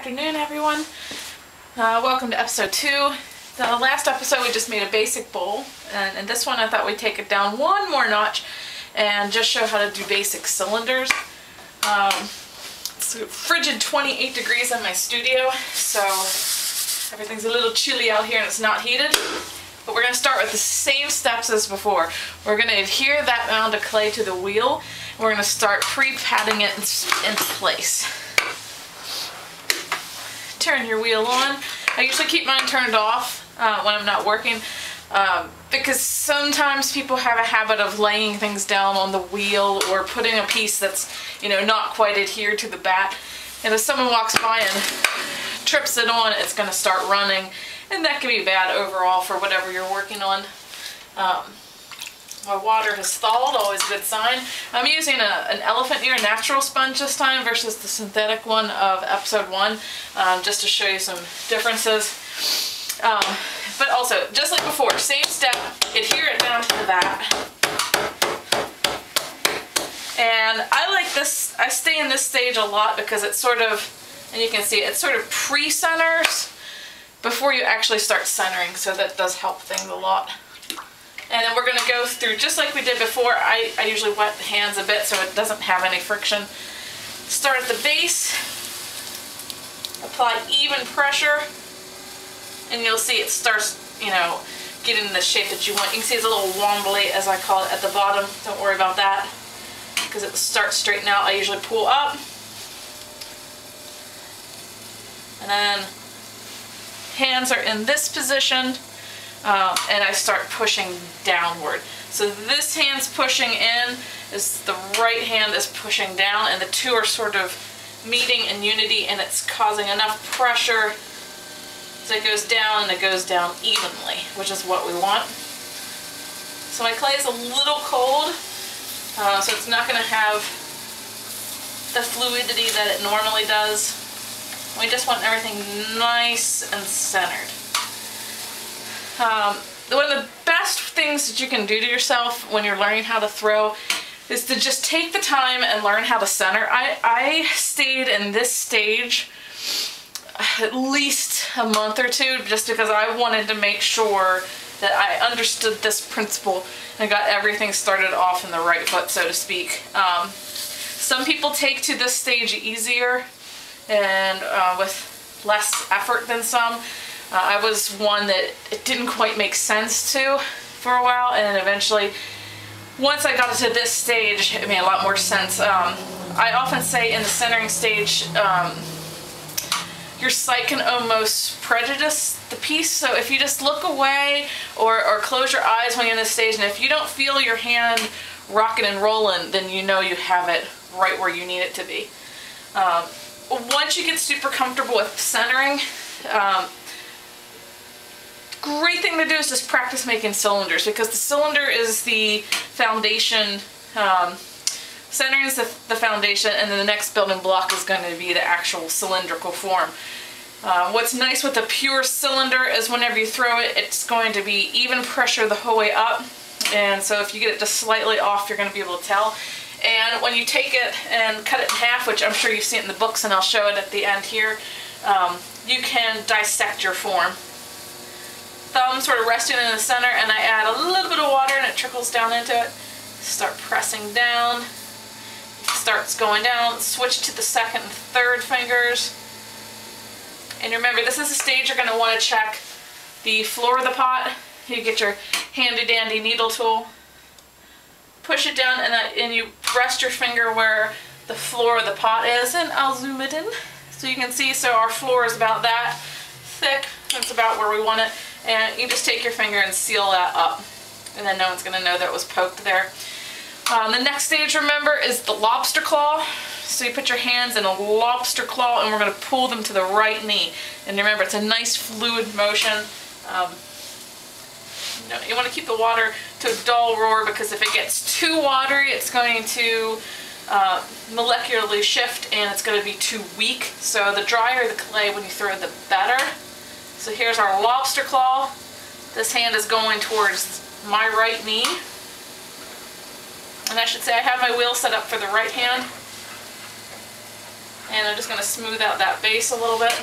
afternoon, everyone. Welcome to episode 2. The last episode we just made a basic bowl, and in this one I thought we'd take it down one more notch and just show how to do basic cylinders. It's a frigid 28 degrees in my studio, so everything's a little chilly out here and it's not heated. But we're going to start with the same steps as before. We're going to adhere that mound of clay to the wheel. And we're going to start pre-patting it into place. Turn your wheel on. I usually keep mine turned off when I'm not working because sometimes people have a habit of laying things down on the wheel or putting a piece that's, you know, not quite adhered to the bat. And if someone walks by and trips it on, it's going to start running. And that can be bad overall for whatever you're working on. My water has thawed, always a good sign. I'm using an elephant ear natural sponge this time versus the synthetic one of episode 1, just to show you some differences. But also, just like before, same step, adhere it down to the vat. And I like this, I stay in this stage a lot because it's sort of, and you can see it sort of pre-centers before you actually start centering, so that does help things a lot. And then we're going to go through, just like we did before, I usually wet the hands a bit so it doesn't have any friction. Start at the base, apply even pressure, and you'll see it starts, you know, getting the shape that you want. You can see it's a little wombly, as I call it, at the bottom. Don't worry about that, because it will start straightening out. I usually pull up, and then hands are in this position. And I start pushing downward. So this hand's pushing in, the right hand is pushing down, and the two are sort of meeting in unity, and it's causing enough pressure so it goes down and it goes down evenly, which is what we want. So my clay is a little cold, so it's not going to have the fluidity that it normally does. We just want everything nice and centered. One of the best things that you can do to yourself when you're learning how to throw is to just take the time and learn how to center. I stayed in this stage at least a month or two just because I wanted to make sure that I understood this principle and got everything started off in the right foot, so to speak. Some people take to this stage easier and with less effort than some. I was one that it didn't quite make sense to for a while, and then eventually, once I got to this stage, it made a lot more sense. I often say in the centering stage, your sight can almost prejudice the piece, so if you just look away or close your eyes when you're in this stage, and if you don't feel your hand rocking and rolling, then you know you have it right where you need it to be. Once you get super comfortable with centering, great thing to do is just practice making cylinders, because the cylinder is the foundation, centering is the foundation, and then the next building block is going to be the actual cylindrical form. What's nice with a pure cylinder is whenever you throw it, it's going to be even pressure the whole way up, and so if you get it just slightly off, you're going to be able to tell. And when you take it and cut it in half, which I'm sure you've seen it in the books and I'll show it at the end here, you can dissect your form. Thumb sort of resting in the center, and I add a little bit of water and it trickles down into it. Start pressing down. It starts going down. Switch to the second and third fingers. And remember, this is a stage you're going to want to check the floor of the pot. You get your handy dandy needle tool. Push it down, and you rest your finger where the floor of the pot is, and I'll zoom it in so you can see. So our floor is about that thick. That's about where we want it. And you just take your finger and seal that up, and then no one's going to know that it was poked there. The next stage, remember, is the lobster claw. So you put your hands in a lobster claw, and we're going to pull them to the right knee. And remember, it's a nice fluid motion. You want to keep the water to a dull roar, because if it gets too watery, it's going to molecularly shift, and it's going to be too weak. So the drier the clay when you throw, the better. So here's our lobster claw. This hand is going towards my right knee. And I should say I have my wheel set up for the right hand. And I'm just going to smooth out that base a little bit.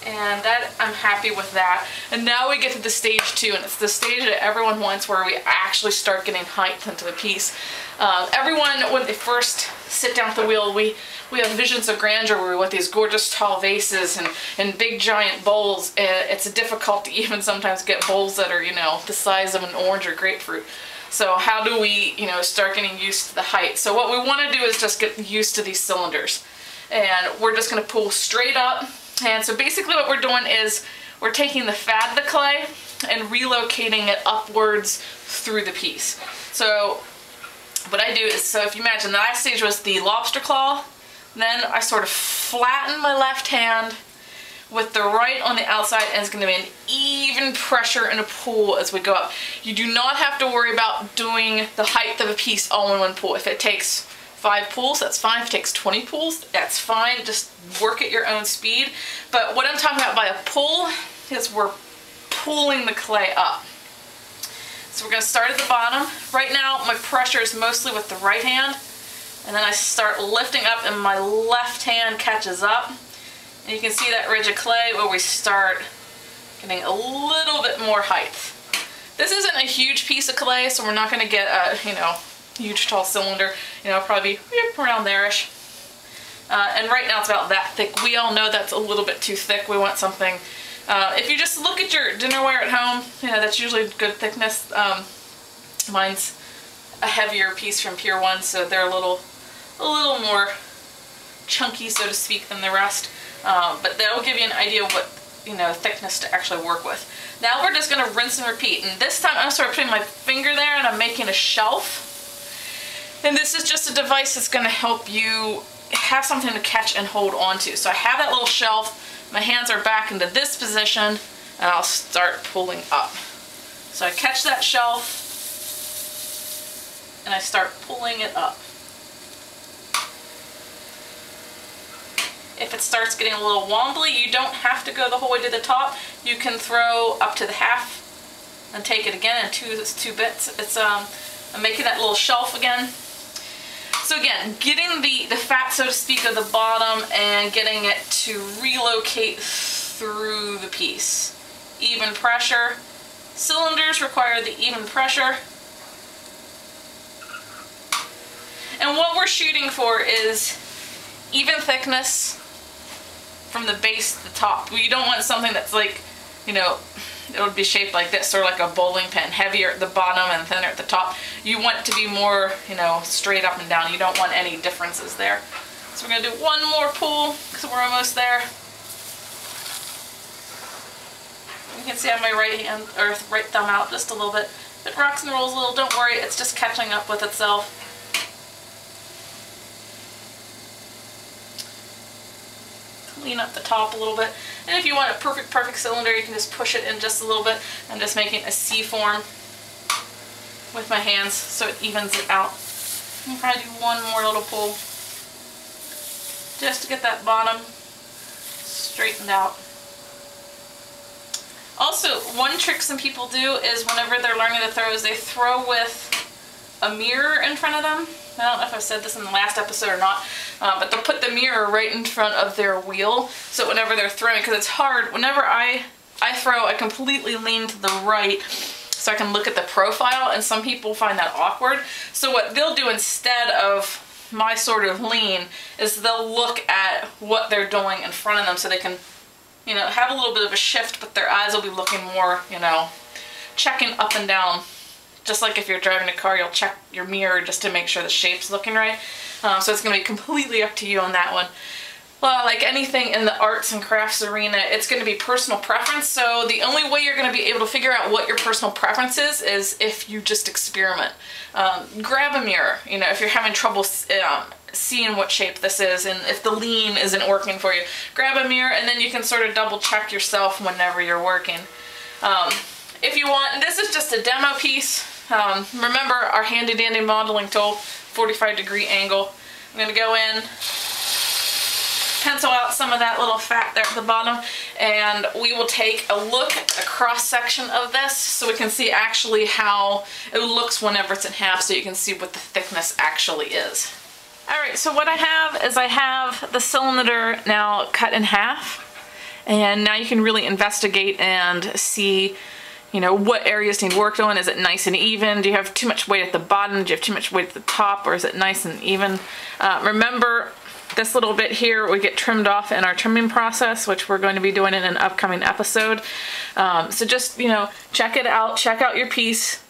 And that, I'm happy with that. And now we get to the stage 2, and it's the stage that everyone wants, where we actually start getting height into the piece. Everyone, when they first sit down at the wheel, we have visions of grandeur where we want these gorgeous tall vases and big giant bowls. It's difficult to even sometimes get bowls that are, you know, the size of an orange or grapefruit. So how do we, you know, start getting used to the height? So what we want to do is just get used to these cylinders. And we're just going to pull straight up. And so basically what we're doing is we're taking the fat of the clay and relocating it upwards through the piece. So what I do is, so if you imagine the last stage was the lobster claw, then I sort of flatten my left hand with the right on the outside, and it's going to be an even pressure and a pull as we go up. You do not have to worry about doing the height of a piece all in one pull. If it takes 5 pulls, that's fine. If it takes 20 pulls, that's fine. Just work at your own speed. But what I'm talking about by a pull is we're pulling the clay up. So we're going to start at the bottom. Right now my pressure is mostly with the right hand, and then I start lifting up and my left hand catches up. And you can see that ridge of clay where we start getting a little bit more height. This isn't a huge piece of clay, so we're not going to get a, you know, huge tall cylinder. You know, probably around there-ish. And right now it's about that thick. We all know that's a little bit too thick. We want something, if you just look at your dinnerware at home, you know, that's usually good thickness. Mine's a heavier piece from Pier 1, so they're a little more chunky, so to speak, than the rest. But that'll give you an idea of what, you know, thickness to actually work with. Now we're just going to rinse and repeat. And this time I'm sort of putting my finger there and I'm making a shelf. And this is just a device that's going to help you have something to catch and hold on to. So I have that little shelf, my hands are back into this position, and I'll start pulling up. So I catch that shelf, and I start pulling it up. If it starts getting a little wobbly, you don't have to go the whole way to the top. You can throw up to the half and take it again in two bits. It's I'm making that little shelf again. So again, getting the fat, so to speak, of the bottom and getting it to relocate through the piece. Even pressure. Cylinders require the even pressure. And what we're shooting for is even thickness from the base to the top. You don't want something that's like, you know, it would be shaped like this, sort of like a bowling pin, heavier at the bottom and thinner at the top. You want it to be more, you know, straight up and down. You don't want any differences there. So we're going to do one more pull because we're almost there. You can see I have my right hand, or right thumb out just a little bit. If it rocks and rolls a little, don't worry, it's just catching up with itself. Clean up the top a little bit. And if you want a perfect cylinder, you can just push it in just a little bit. I'm just making a C form with my hands so it evens it out. I'm probably do one more little pull just to get that bottom straightened out. Also, one trick some people do is whenever they're learning to throw is they throw with a mirror in front of them. I don't know if I said this in the last episode or not, but they'll put the mirror right in front of their wheel, so whenever they're throwing, because it's hard, whenever I throw, I completely lean to the right so I can look at the profile, and some people find that awkward. So what they'll do instead of my sort of lean is they'll look at what they're doing in front of them so they can, you know, have a little bit of a shift, but their eyes will be looking more, you know, checking up and down. Just like if you're driving a car, you'll check your mirror just to make sure the shape's looking right. So it's going to be completely up to you on that one. Well, like anything in the arts and crafts arena, it's going to be personal preference. So the only way you're going to be able to figure out what your personal preference is if you just experiment. Grab a mirror, you know, if you're having trouble seeing what shape this is and if the lean isn't working for you. Grab a mirror and then you can sort of double check yourself whenever you're working. If you want, this is just a demo piece. Remember our handy dandy modeling tool, 45-degree angle. I'm going to go in, pencil out some of that little fat there at the bottom, and we will take a look at a cross section of this so we can see actually how it looks whenever it's in half, so you can see what the thickness actually is. Alright, so what I have is I have the cylinder now cut in half, and now you can really investigate and see, you know, what areas need work on. Is it nice and even? Do you have too much weight at the bottom? Do you have too much weight at the top, or is it nice and even? Remember, this little bit here we get trimmed off in our trimming process, which we're going to be doing in an upcoming episode. So just, you know, check it out, check out your piece.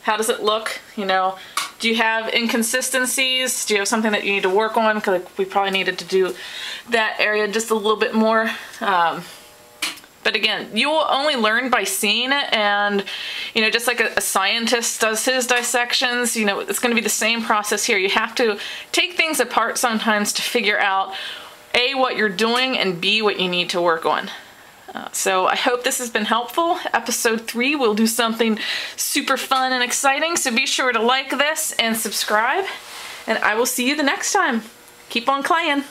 How does it look? You know, do you have inconsistencies? Do you have something that you need to work on? Because we probably needed to do that area just a little bit more. But again, you will only learn by seeing it, and, you know, just like a scientist does his dissections, you know, it's going to be the same process here. You have to take things apart sometimes to figure out A, what you're doing, and B, what you need to work on. So I hope this has been helpful. Episode 3, we'll do something super fun and exciting, so be sure to like this and subscribe, and I will see you the next time. Keep on claying.